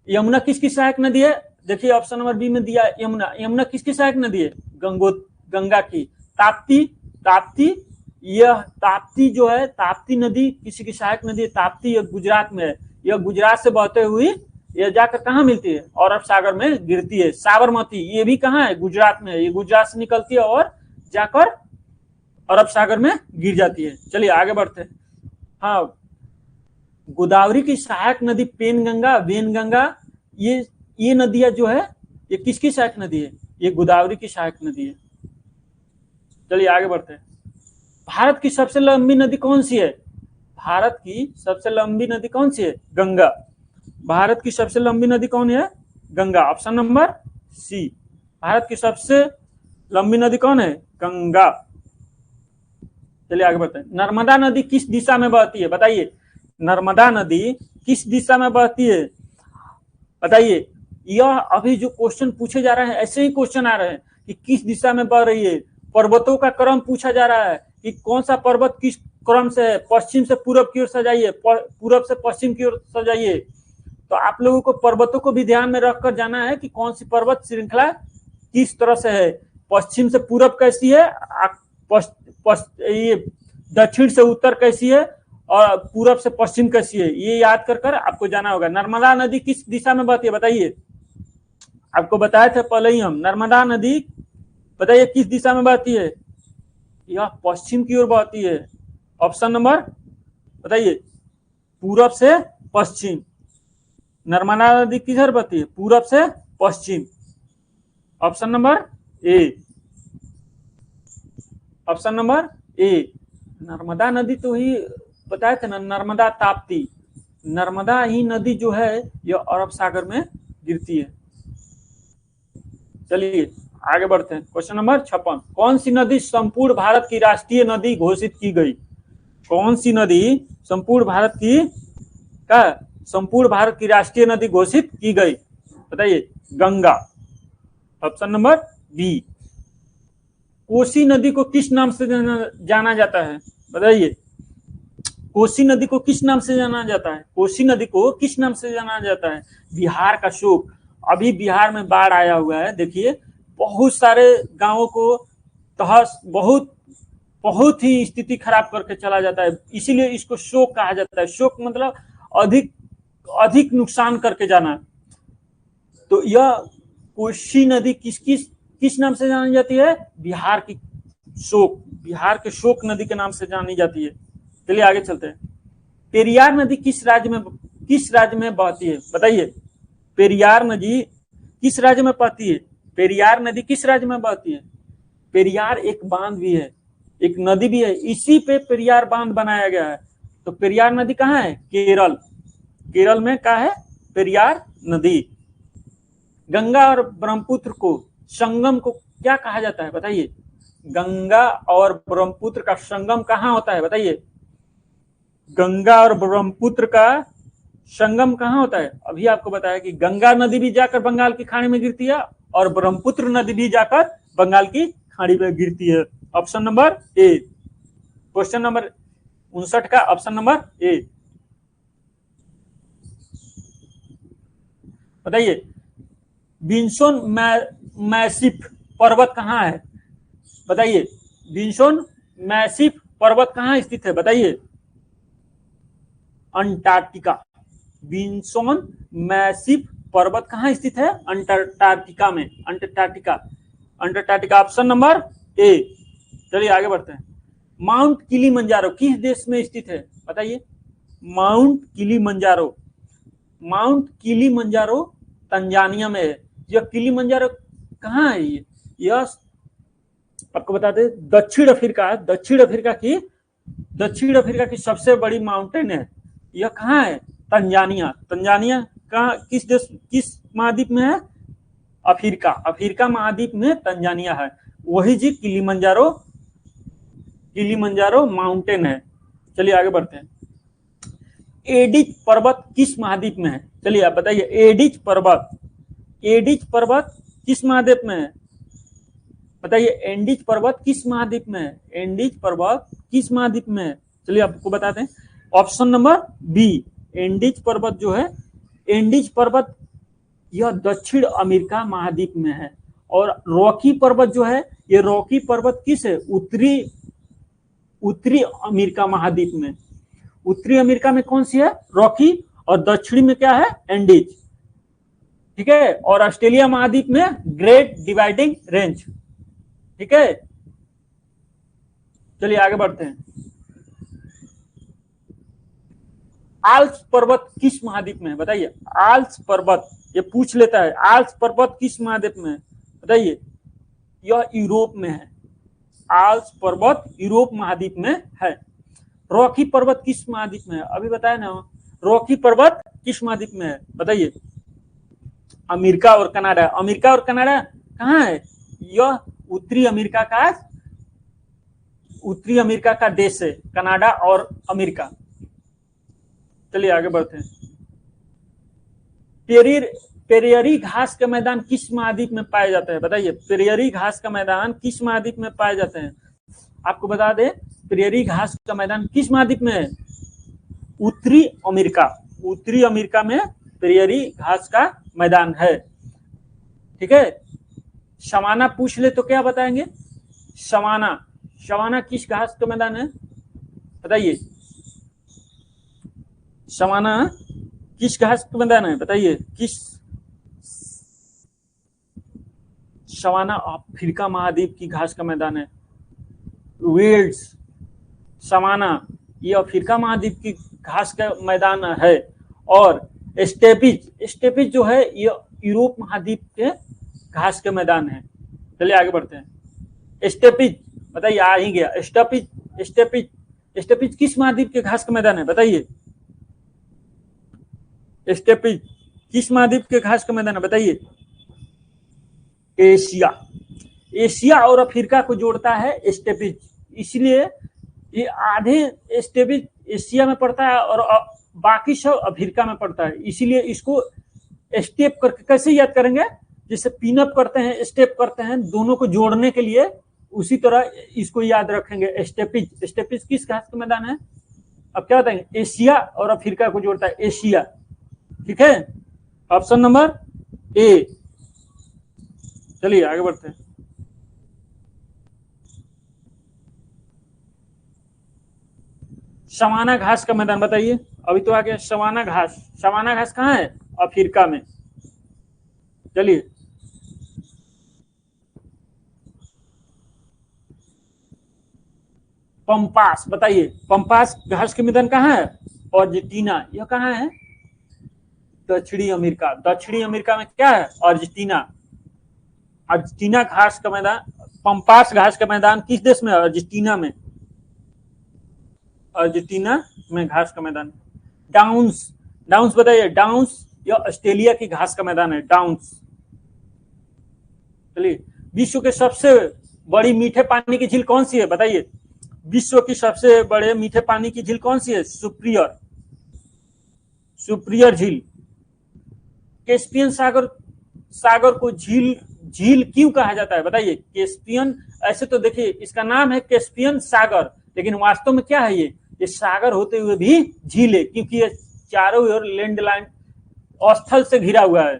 यमुना किसकी सहायक नदी है? देखिए ऑप्शन नंबर बी में दिया यमुना। यमुना किसकी सहायक नदी है? गंगा की। ताप्ती, ताप्ती, यह ताप्ती जो है, ताप्ती नदी किसी की सहायक नदी है? ताप्ती यह गुजरात में है। यह गुजरात से बहते हुई यह जाकर कहाँ मिलती है? अरब सागर में गिरती है। साबरमती, ये भी कहाँ है? गुजरात में है। ये गुजरात से निकलती है और जाकर अरब सागर में गिर जाती है। चलिए आगे बढ़ते हैं। हाँ, गोदावरी की सहायक नदी पेनगंगा, वेनगंगा, ये नदियां जो है ये किसकी सहायक नदी है? ये गोदावरी की सहायक नदी है। चलिए आगे बढ़ते हैं। भारत की सबसे लंबी नदी कौन सी है? भारत की सबसे लंबी नदी कौन सी है? गंगा। भारत की सबसे लंबी नदी कौन है? Ganga. Option number C, Bharat की सबसे लंबी नदी कौन है? गंगा। चलिए आगे बढ़ते हैं। नर्मदा नदी किस दिशा में बहती है? बताइए नर्मदा नदी किस दिशा में बहती है? बताइए। यह अभी जो क्वेश्चन पूछे जा रहे हैं ऐसे ही क्वेश्चन आ रहे हैं कि किस दिशा में बह रही है। पर्वतों का क्रम पूछा जा रहा है कि कौन सा पर्वत किस क्रम से है, पश्चिम से पूरब की ओर सजाइए, पूरब से पश्चिम की ओर सजाइए। तो आप लोगों को पर्वतों को भी ध्यान में रखकर जाना है कि कौन सी पर्वत श्रृंखला किस तरह से है। पश्चिम से पूरब कैसी है, ये दक्षिण से उत्तर कैसी है और पूरब से पश्चिम कैसी है, ये याद कर कर आपको जाना होगा। नर्मदा नदी किस दिशा में बहती है बताइए? आपको बताए थे पहले ही हम, नर्मदा नदी बताइए किस दिशा में बहती है? यह पश्चिम की ओर बहती है। ऑप्शन नंबर बताइए, पूरब से पश्चिम। नर्मदा नदी किधर बहती है? पूरब से पश्चिम। Option number A, option number A. Narmada नदी तो ही बताए थे ना, नर्मदा ताप्ती। नर्मदा ही नदी जो है यह अरब सागर में गिरती है। चलिए आगे बढ़ते हैं। Question number 56। कौन सी नदी संपूर्ण भारत की राष्ट्रीय नदी घोषित की गई? कौन सी नदी संपूर्ण भारत की राष्ट्रीय नदी घोषित की गई? बताइए। Ganga. Option number B. Kosi नदी को किस नाम से जाना जाता है, बताइए। कोसी नदी को किस नाम से जाना जाता है, कोसी नदी को किस नाम से जाना जाता है? बिहार का शोक। अभी बिहार में बाढ़ आया हुआ है, देखिए बहुत सारे गांवों को तहस बहुत बहुत ही स्थिति खराब करके चला जाता है, इसीलिए इसको शोक कहा जाता है। शोक मतलब अधिक अधिक नुकसान करके जाना। तो यह कोसी नदी किस नाम से जानी जाती है? बिहार की शोक, बिहार के शोक नदी के नाम से जानी जाती है। चलिए आगे चलते हैं। पेरियार नदी किस राज्य में बहती है, बताइए। पेरियार नदी किस राज्य में बहती है? पेरियार नदी किस राज्य में बहती है? पेरियार एक बांध भी है, एक नदी भी है, इसी पे पेरियार बांध बनाया गया है। तो पेरियार नदी कहाँ है? केरल। केरल में कहाँ है? पेरियार नदी। गंगा और ब्रह्मपुत्र को संगम को क्या कहा जाता है, बताइए। गंगा और ब्रह्मपुत्र का संगम कहाँ होता है, बताइए। गंगा और ब्रह्मपुत्र का संगम कहाँ होता है? अभी आपको बताया कि गंगा नदी भी जाकर बंगाल की खाड़ी में गिरती है और ब्रह्मपुत्र नदी भी जाकर बंगाल की खाड़ी में गिरती है। ऑप्शन नंबर ए। क्वेश्चन नंबर 59 का ऑप्शन नंबर ए, बताइए। विंसन मैसिफ पर्वत कहाँ है, बताइए। विंसन मैसिफ पर्वत कहाँ स्थित है, बताइए। अंटार्कटिका। विंसन मैसिफ पर्वत कहाँ स्थित है? अंटार्कटिका में। Antarctica option number A. चलिए आगे बढ़ते हैं। माउंट किलिमंजारो किस देश में स्थित है, बताइए। माउंट किलिमंजारो तंजानिया में है। यह किलिमंजारो कहाँ है? यह आपको बताते हैं दक्षिण अफ्रीका की सबसे बड़ी माउंटेन है। यह कहाँ है? तंजानिया कहाँ, किस महाद्वीप में है? अफ्रीका महाद्वीप में तंजानिया है। वही जी किलिमंजारो माउंटेन है। चलिए आगे बढ़ते हैं। एडिज पर्वत किस महाद्वीप में है? चलिए आप बताइए। एडिज पर्वत किस महाद्वीप में है, बताइए। एंडीज पर्वत किस महाद्वीप में है? एंडीज पर्वत किस महाद्वीप में है? चलिए आपको बताते हैं। Option number B. एंडीज पर्वत जो है, एंडीज पर्वत यह दक्षिण अमेरिका महाद्वीप में है। और रॉकी पर्वत जो है, ये रॉकी पर्वत किस है? उत्तरी अमेरिका महाद्वीप में। उत्तरी अमेरिका में कौन सी है? रॉकी। और दक्षिणी में क्या है? एंडीज। ठीक है। और ऑस्ट्रेलिया महाद्वीप में ग्रेट डिवाइडिंग रेंज। ठीक है। चलिए आगे बढ़ते हैं। आल्प्स पर्वत किस महाद्वीप में है, बताइए। आल्प्स पर्वत, ये पूछ लेता है, आल्प्स पर्वत किस महाद्वीप में है, बताइए। यह यूरोप में है। आल्प्स पर्वत यूरोप महाद्वीप में है। रॉकी पर्वत किस महाद्वीप में है? अभी बताया ना, रॉकी पर्वत किस महाद्वीप में है, बताइए। अमेरिका और कनाडा। अमेरिका और कनाडा कहाँ है? यह उत्तरी अमेरिका का देश है, कनाडा और अमेरिका। चलिए आगे बढ़ते हैं। पेरियरी घास के मैदान किस महाद्वीप में पाए जाते हैं, बताइए। पेरियरी घास का मैदान किस महाद्वीप में पाए जाते हैं? आपको बता दें, पेरियरी घास का मैदान किस महाद्वीप में है? उत्तरी अमेरिका में पेरियरी घास का मैदान है। ठीक है। सवाना पूछ ले तो क्या बताएंगे? सवाना किस घास का मैदान है, बताइए। सवाना किस घास का मैदान है, बताइए। सवाना अफ्रीका महाद्वीप की घास का मैदान है। वेल्स, सवाना ये अफ्रीका महाद्वीप की घास का मैदान है। और स्टेपिज जो है ये यूरोप महाद्वीप के घास के मैदान है। चलिए आगे बढ़ते हैं। स्टेपिज, बताइए। आ ही गया। स्टेपिज किस महाद्वीप के घास का मैदान है, बताइए। स्टेपिज किस महाद्वीप के घास का मैदान है, बताइए। एशिया और अफ्रीका को जोड़ता है स्टेपिज, इसलिए ये आधे स्टेपिज एशिया में पड़ता है और बाकी सब अफ्रीका में पड़ता है, इसीलिए इसको स्टेप करके कैसे याद करेंगे? जैसे पिनअप करते हैं, स्टेप करते हैं, दोनों को जोड़ने के लिए, उसी तरह इसको याद रखेंगे। स्टेपिज, स्टेपिज किस घास का मैदान है? अब क्या बताएंगे? एशिया और अफ्रीका को जोड़ता है, एशिया। ठीक है, ऑप्शन नंबर ए। चलिए आगे बढ़ते हैं। सवाना घास का मैदान बताइए। अभी तो आ गया सवाना घास। सवाना घास कहाँ है? अफ्रीका में। चलिए, पंपास बताइए, पंपास घास के मैदान कहाँ है? अर्जेंटीना। यह कहाँ है? दक्षिणी अमेरिका। दक्षिणी अमेरिका में क्या है? अर्जेंटीना। अर्जेंटीना घास का मैदान, पंपास घास का मैदान किस देश में? अर्जेंटीना में। अर्जेंटीना में घास का मैदान। डाउन्स, डाउन्स बताइए। डाउन्स यह ऑस्ट्रेलिया की घास का मैदान है, डाउन्स। चलिए, विश्व के सबसे बड़ी मीठे पानी की झील कौन सी है बताइए? विश्व की सबसे बड़े मीठे पानी की झील कौन सी है? सुपिरियर, सुपिरियर झील। कैस्पियन सागर, सागर को झील, झील क्यों कहा जाता है बताइए? कैस्पियन, ऐसे तो देखिए इसका नाम है कैस्पियन सागर, लेकिन वास्तव में क्या है? ये सागर होते हुए भी झील है, क्योंकि ये चारों ओर लैंडलाइन स्थल से घिरा हुआ है।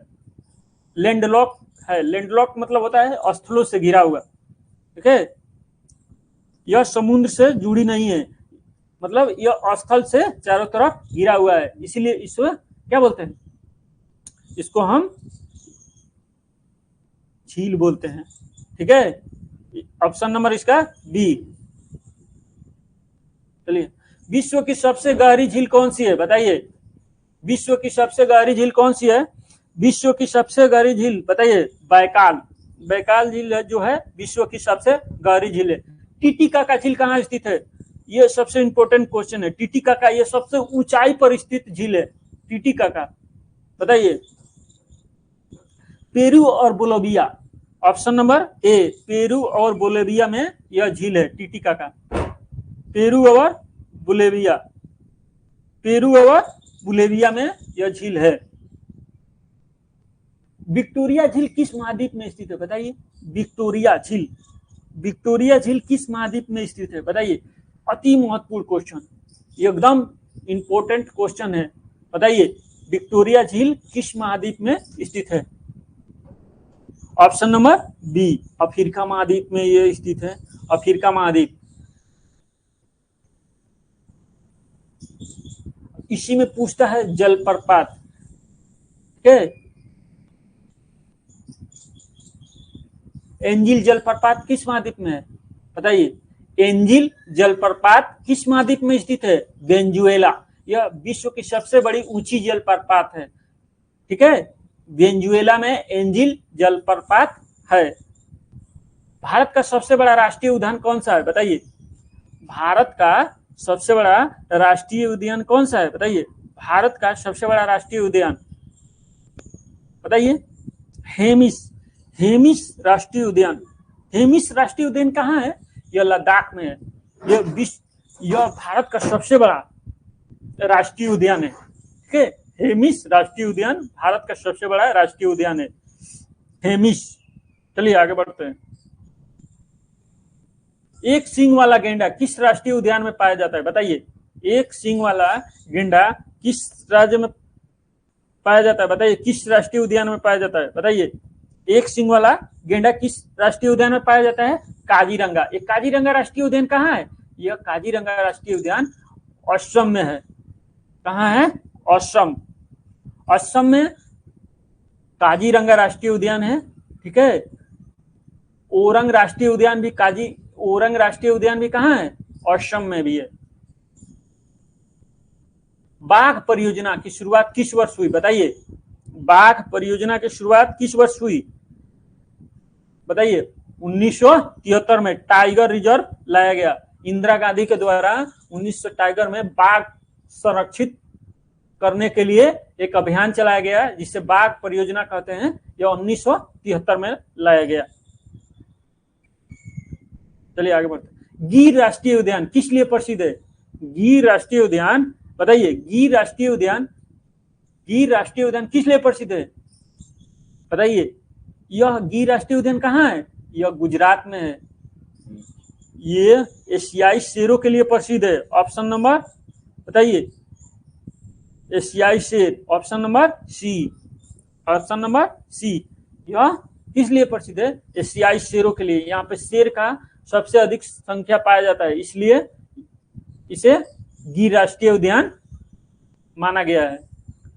लैंडलॉक है, लैंडलॉक मतलब होता है स्थलों से घिरा हुआ। ठीक है, यह समुद्र से जुड़ी नहीं है, मतलब यह स्थल से चारों तरफ घिरा हुआ है, इसीलिए इसको क्या बोलते हैं? इसको हम झील बोलते हैं। ठीक है, ऑप्शन नंबर इसका बी। चलिए, विश्व की सबसे गहरी झील कौन सी है बताइए? विश्व की सबसे गहरी झील कौन सी है? विश्व की सबसे गहरी झील बताइए? बैकाल। बैकाल झील जो है विश्व की सबसे गहरी झील है। टिटिकाका झील कहाँ स्थित है? ये सबसे इंपॉर्टेंट क्वेश्चन है। टिटिकाका ये सबसे ऊंचाई पर स्थित झील है, टिटिकाका। बताइए, पेरू और बोलिविया। ऑप्शन नंबर ए, पेरू और बोलिविया में यह झील है, टिटिकाका। पेरू और बोलिविया, पेरू और बोलिविया में यह झील है। विक्टोरिया झील किस महाद्वीप में स्थित है बताइए? विक्टोरिया झील, विक्टोरिया झील किस महाद्वीप में स्थित है बताइए? अति महत्वपूर्ण क्वेश्चन, एकदम इंपॉर्टेंट क्वेश्चन है। बताइए, विक्टोरिया झील किस महाद्वीप में स्थित है? ऑप्शन नंबर बी, अफ्रीका महाद्वीप में यह स्थित है, अफ्रीका महाद्वीप। इसी में पूछता है जलप्रपात। ठीक है, एंजिल जलप्रपात किस महाद्वीप में है बताइए? एंजिल जलप्रपात किस महाद्वीप में स्थित है? वेनेजुएला। यह विश्व की सबसे बड़ी ऊंची जलप्रपात है। ठीक है, वेनेजुएला में एंजिल जलप्रपात है। भारत का सबसे बड़ा राष्ट्रीय उद्यान कौन सा है बताइए? भारत का सबसे बड़ा राष्ट्रीय उद्यान कौन सा है बताइए? भारत का सबसे बड़ा राष्ट्रीय उद्यान बताइए? हेमिस, हेमिस राष्ट्रीय उद्यान। हेमिस राष्ट्रीय उद्यान कहाँ है? यह लद्दाख में है। यह भारत का सबसे बड़ा राष्ट्रीय उद्यान है। ठीक है, हेमिस राष्ट्रीय उद्यान भारत का सबसे बड़ा राष्ट्रीय उद्यान है, हेमिस। चलिए आगे बढ़ते हैं। एक सींग वाला गेंडा किस राष्ट्रीय उद्यान में पाया जाता है बताइए? एक सींग वाला गेंडा किस राज्य में पाया जाता है बताइए? किस राष्ट्रीय उद्यान में पाया जाता है बताइए? एक सींग वाला गेंडा किस राष्ट्रीय उद्यान में पाया जाता है? काजीरंगा। एक काजीरंगा राष्ट्रीय उद्यान कहाँ है? यह काजीरंगा राष्ट्रीय उद्यान असम में है। कहाँ है? असम। असम में काजीरंगा राष्ट्रीय उद्यान है। ठीक है, ओरंग राष्ट्रीय उद्यान भी, ओरंग राष्ट्रीय उद्यान भी कहाँ है? असम में भी है। बाघ परियोजना की शुरुआत किस वर्ष हुई बताइए? बाघ परियोजना की शुरुआत किस वर्ष हुई बताइए? 1973 में टाइगर रिजर्व लाया गया। इंदिरा गांधी के द्वारा 1900 टाइगर में बाघ संरक्षित करने के लिए एक अभियान चलाया गया, जिसे बाघ परियोजना कहते हैं। यह 1973 में लाया गया। चलिए आगे बढ़ते हैं। गिर राष्ट्रीय उद्यान किस लिए प्रसिद्ध है? गिर राष्ट्रीय उद्यान बताइए? गिर राष्ट्रीय उद्यान किस लिए प्रसिद्ध है बताइए? यह गिर राष्ट्रीय उद्यान कहाँ है? यह गुजरात में है। ये एशियाई शेरों के लिए प्रसिद्ध है। ऑप्शन नंबर बताइए, एशियाई शेर, option number C, option number C. यह किस लिए प्रसिद्ध है? एशियाई शेरों के लिए। यहाँ पे शेर का सबसे अधिक संख्या पाया जाता है, इसलिए इसे गिर राष्ट्रीय उद्यान माना गया है।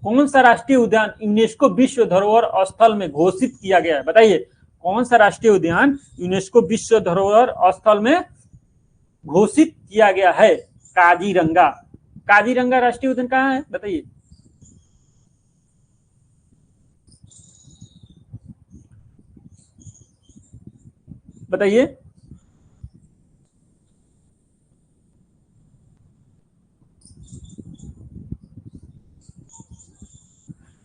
कौन सा राष्ट्रीय उद्यान यूनेस्को विश्व धरोहर स्थल में घोषित किया गया है? बताइए, कौन सा राष्ट्रीय उद्यान यूनेस्को विश्व धरोहर स्थल में घोषित किया गया है? काजीरंगा। काजीरंगा राष्ट्रीय उद्यान कहाँ है? बताइए। बताइए।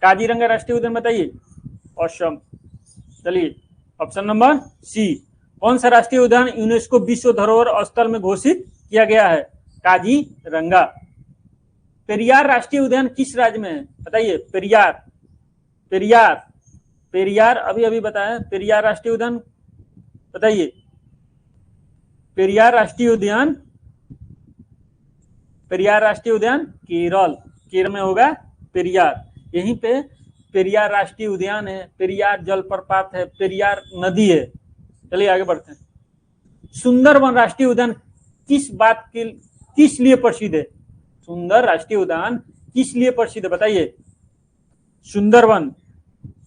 काजीरंगा राष्ट्रीय उद्यान बताइए। ऑसम। चलिए, ऑप्शन नंबर सी। कौन सा राष्ट्रीय उद्यान यूनेस्को विश्व धरोहर स्थल में घोषित किया गया है? काजीरंगा। पेरियार राष्ट्रीय उद्यान किस राज्य में है? बताइए। पेरियार, पेरियार, पेरियार अभी अभी बताया। पेरियार राष्ट्रीय उद्यान बताइए। पेरियार राष्ट्रीय उद्यान, पेरियार राष्ट्रीय उद्यान केरल, केरल में होगा पेरियार। यहीं पे पेरियार राष्ट्रीय उद्यान है, पेरियार जलप्रपात है, पेरियार नदी है। चलिए आगे बढ़ते हैं। सुंदरवन राष्ट्रीय उद्यान किस बात के किस लिए प्रसिद्ध है? सुंदर राष्ट्रीय उद्यान किस लिए प्रसिद्ध है? बताइए। सुंदरवन,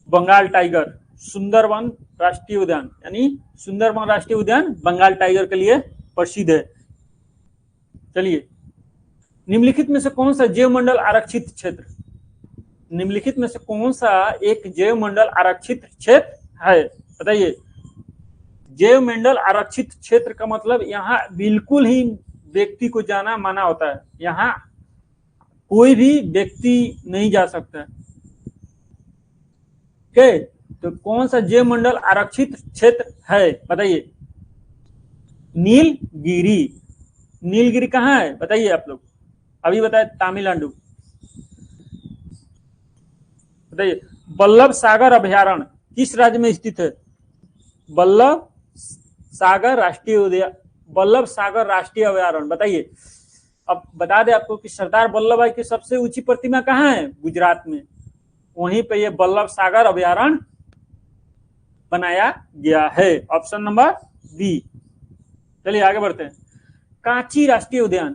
बंगाल टाइगर, सुंदरवन राष्ट्रीय उद्यान यानी सुंदरवन राष्ट्रीय उद्यान बंगाल टाइगर के लिए प्रसिद्ध है। चलिए, निम्नलिखित में से कौन सा जैव मंडल आरक्षित क्षेत्र, निम्नलिखित में से कौन सा एक जैव मंडल आरक्षित क्षेत्र है? बताइए। जैव मंडल आरक्षित क्षेत्र का मतलब यहाँ बिल्कुल ही व्यक्ति को जाना माना होता है, यहाँ कोई भी व्यक्ति नहीं जा सकता। ओके, तो कौन सा जैव मंडल आरक्षित क्षेत्र है? बताइए। नीलगिरी। नीलगिरी कहाँ है? बताइए आप लोग। अभी बताए तमिलनाडु। बताइए। बल्लभ सागर अभयारण्य किस राज्य में स्थित है? बल्लभ सागर राष्ट्रीय उद्यान, बल्लभ सागर राष्ट्रीय अभयारण्य। बताइए। अब बता दें आपको कि सरदार वल्लभ भाई की सबसे ऊंची प्रतिमा कहाँ है? गुजरात में। वहीं पे ये बल्लभ सागर अभयारण्य बनाया गया है। Option number B. चलिए आगे बढ़ते हैं। कांची राष्ट्रीय उद्यान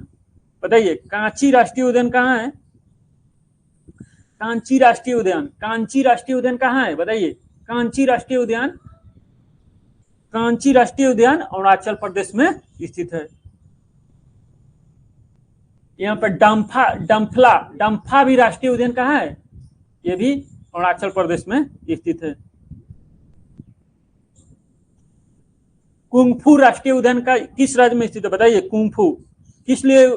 बताइए। कांची राष्ट्रीय उद्यान कहाँ है? कांची राष्ट्रीय उद्यान, कांची राष्ट्रीय उद्यान कहाँ है? बताइए। कांची राष्ट्रीय उद्यान, कांची राष्ट्रीय उद्यान अरुणाचल प्रदेश में स्थित है। यहाँ पर डम्फा, डम्फला, डम्फा भी राष्ट्रीय उद्यान कहाँ है? ये भी अरुणाचल प्रदेश में स्थित है। कुंगफू राष्ट्रीय उद्यान का किस राज्य में स्थित है? बताइए। कुंगफू किस लिए,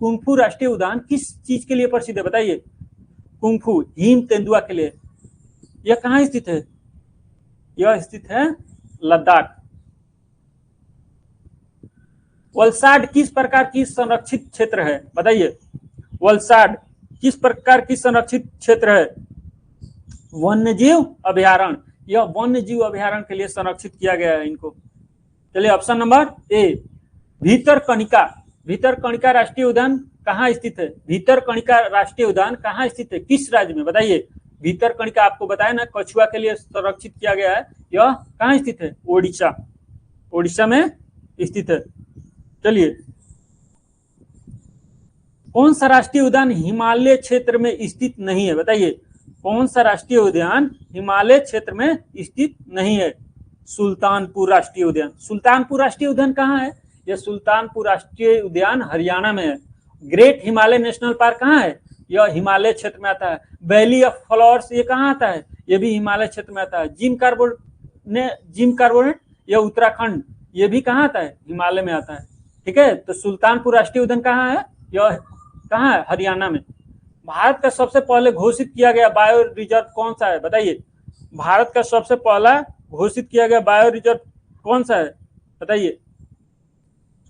कुंगफू राष्ट्रीय उद्यान किस चीज के लिए प्रसिद्ध है? बताइए। कुंगफू हिम तेंदुआ के लिए। यह कहाँ स्थित है? यह स्थित है लद्दाख। वलसाड किस प्रकार की संरक्षित क्षेत्र है? बताइए। वलसाड किस प्रकार की संरक्षित क्षेत्र है? वन्यजीव अभयारण्य। यह वन्यजीव अभयारण्य के लिए संरक्षित किया गया है इनको। चलिए ऑप्शन नंबर ए। भीतरकनिका, भीतरकनिका राष्ट्रीय उद्यान कहाँ स्थित है? भीतरकनिका राष्ट्रीय उद्यान कहाँ स्थित है? किस राज्य में? बताइए। भीतरकनिका आपको बताया ना, कछुआ के लिए संरक्षित किया गया है। यह कहाँ स्थित है? ओडिशा, ओडिशा में स्थित है। चलिए, कौन सा राष्ट्रीय उद्यान हिमालय क्षेत्र में स्थित नहीं है? बताइए। कौन सा राष्ट्रीय उद्यान हिमालय क्षेत्र में स्थित नहीं है? सुल्तानपुर राष्ट्रीय उद्यान। सुल्तानपुर राष्ट्रीय उद्यान कहाँ है? यह सुल्तानपुर राष्ट्रीय उद्यान हरियाणा में है। ग्रेट हिमालय नेशनल पार्क कहाँ है? यह हिमालय क्षेत्र में आता है। वैली ऑफ फ्लावर्स ये कहाँ आता है? यह भी हिमालय क्षेत्र में आता है। जिम कार्बोनेट यह उत्तराखंड, ये भी कहाँ आता है? हिमालय में आता है। ठीक है, तो सुल्तानपुर राष्ट्रीय उद्यान कहाँ है? यह कहाँ है? हरियाणा में। भारत का सबसे पहले घोषित किया गया बायो रिजर्व कौन सा है? बताइए। भारत का सबसे पहला घोषित किया गया बायो रिजर्व कौन सा है? बताइए।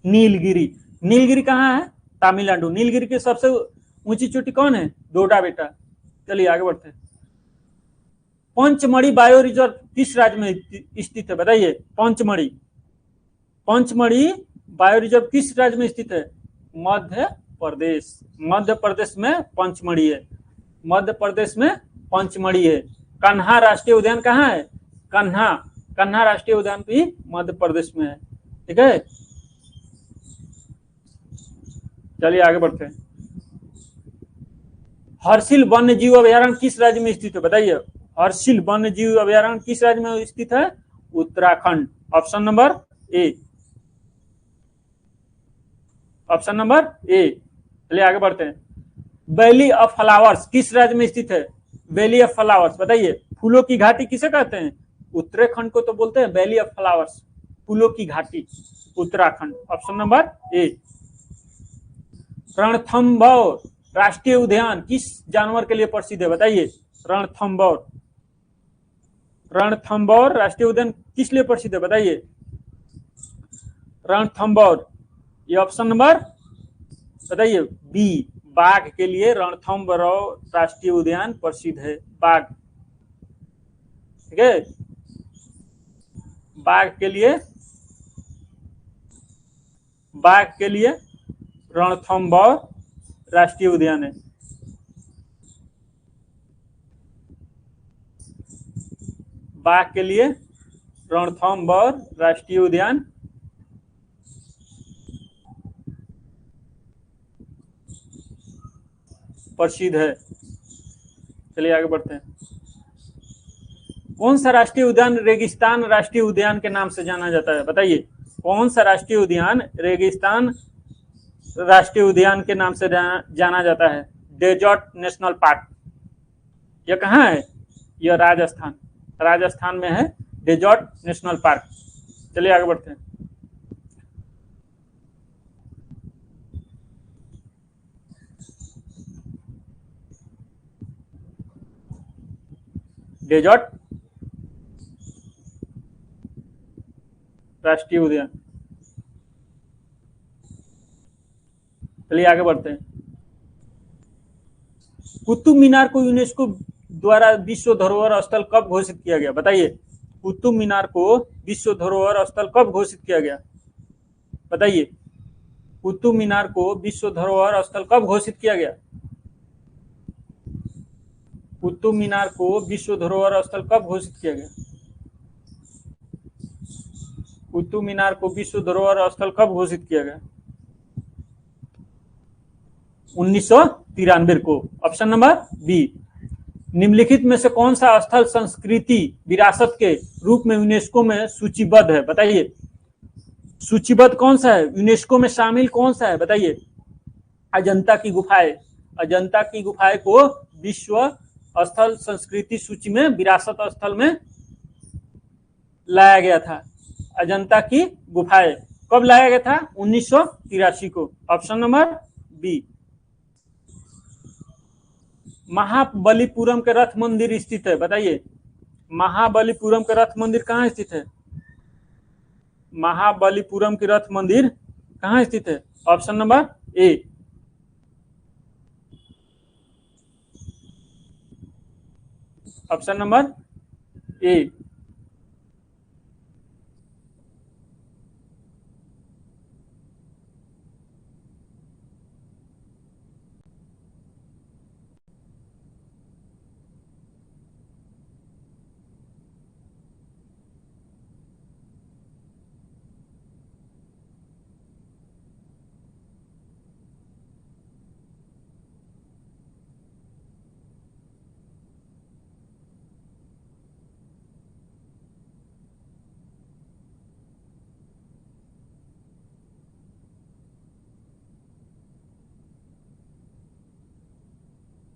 नीलगिरी। नीलगिरी कहाँ है? तमिलनाडु। नीलगिरी की सबसे ऊंची चोटी कौन है? डोडा बेटा। चलिए आगे बढ़ते हैं। पंचमढ़ी बायो रिजर्व किस राज्य में स्थित है? बताइए। पंचमढ़ी बायो रिजर्व किस राज्य में स्थित है? मध्य प्रदेश। मध्य प्रदेश में पंचमढ़ी है। मध्य प्रदेश में पंचमढ़ी है। कन्हा राष्ट्रीय उद्यान कहाँ है? कन्हा राष्ट्रीय उद्यान भी मध्य प्रदेश में है। ठीक है, चलिए आगे बढ़ते हैं। हर्षिल वन्य जीव अभयारण्य किस राज्य में स्थित है? बताइए। हर्षिल वन्य जीव अभयारण्य किस राज्य में स्थित है? Uttarakhand. Option number A. Option number A. चलिए आगे बढ़ते हैं। वैली ऑफ फ्लावर्स किस राज्य में स्थित है? वैली ऑफ फ्लावर्स, बताइए। फूलों की घाटी किसे कहते हैं? उत्तराखंड को तो बोलते हैं वैली ऑफ फ्लावर्स, फूलों की घाटी, उत्तराखंड। ऑप्शन नंबर ए। रणथंभौर राष्ट्रीय उद्यान किस जानवर के लिए प्रसिद्ध है? बताइए। रणथंभौर राष्ट्रीय उद्यान किस लिए प्रसिद्ध है? बताइए। रणथंभौर, ये ऑप्शन नंबर बताइए बी, बाघ के लिए रणथंभौर राष्ट्रीय उद्यान प्रसिद्ध है। बाघ, ठीक है, बाघ के लिए रणथंभौर राष्ट्रीय उद्यान है। बाघ के लिए रणथंभौर राष्ट्रीय उद्यान प्रसिद्ध है। चलिए आगे बढ़ते हैं। कौन सा राष्ट्रीय उद्यान रेगिस्तान राष्ट्रीय उद्यान के नाम से जाना जाता है? बताइए। कौन सा राष्ट्रीय उद्यान रेगिस्तान राष्ट्रीय उद्यान के नाम से जाना जाता है? Desert national park. यह कहाँ है? यह राजस्थान में है, डेजर्ट नेशनल पार्क। चलिए आगे बढ़ते हैं। डेजर्ट राष्ट्रीय उद्यान। चलिए आगे बढ़ते हैं। कुतुब मीनार को यूनेस्को द्वारा विश्व धरोहर स्थल कब घोषित किया गया? बताइए। कुतुब मीनार को विश्व धरोहर स्थल कब घोषित किया गया? बताइए। कुतुब मीनार को विश्व धरोहर स्थल कब घोषित किया गया? कुतुब मीनार को विश्व धरोहर स्थल कब घोषित किया गया? कुतुब मीनार को विश्व धरोहर स्थल कब घोषित किया गया? 1993 को। Option number B. निम्नलिखित में से कौन सा स्थल संस्कृति विरासत के रूप में यूनेस्को में सूचीबद्ध है? बताइए। सूचीबद्ध कौन सा है? यूनेस्को में शामिल कौन सा है? बताइए। अजंता की गुफाएं। अजंता की गुफाएं को विश्व स्थल संस्कृति सूची में विरासत स्थल में लाया गया था। अजंता की गुफाएं कब लाया गया था? 1983 को। Option number B. महाबलीपुरम के रथ मंदिर स्थित है? बताइए। महाबलीपुरम के रथ मंदिर कहाँ स्थित है? महाबलीपुरम के रथ मंदिर कहाँ स्थित है? Option number A. Option number ए।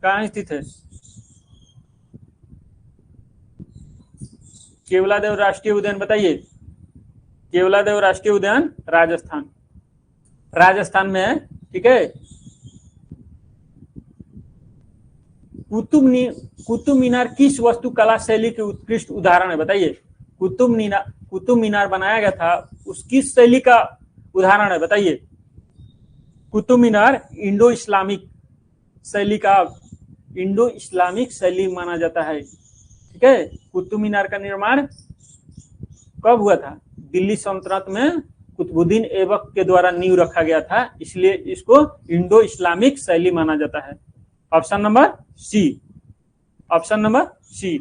कहाँ स्थित है? केवलादेव राष्ट्रीय उद्यान, बताइए। केवलादेव राष्ट्रीय उद्यान राजस्थान में है। ठीक है। कुतुब मीनार किस वास्तुकला शैली के उत्कृष्ट उदाहरण है? बताइए। कुतुब मीनार बनाया गया था, उस किस शैली का उदाहरण है? बताइए। कुतुब मीनार इंडो इस्लामिक शैली माना जाता है। ठीक ठीक है। कुतुब मीनार का निर्माण कब हुआ था? दिल्ली सल्तनत में कुतुबुद्दीन ऐबक के द्वारा नींव रखा गया था, इसलिए इसको इंडो इस्लामिक शैली माना जाता है। Option number C, option number सी।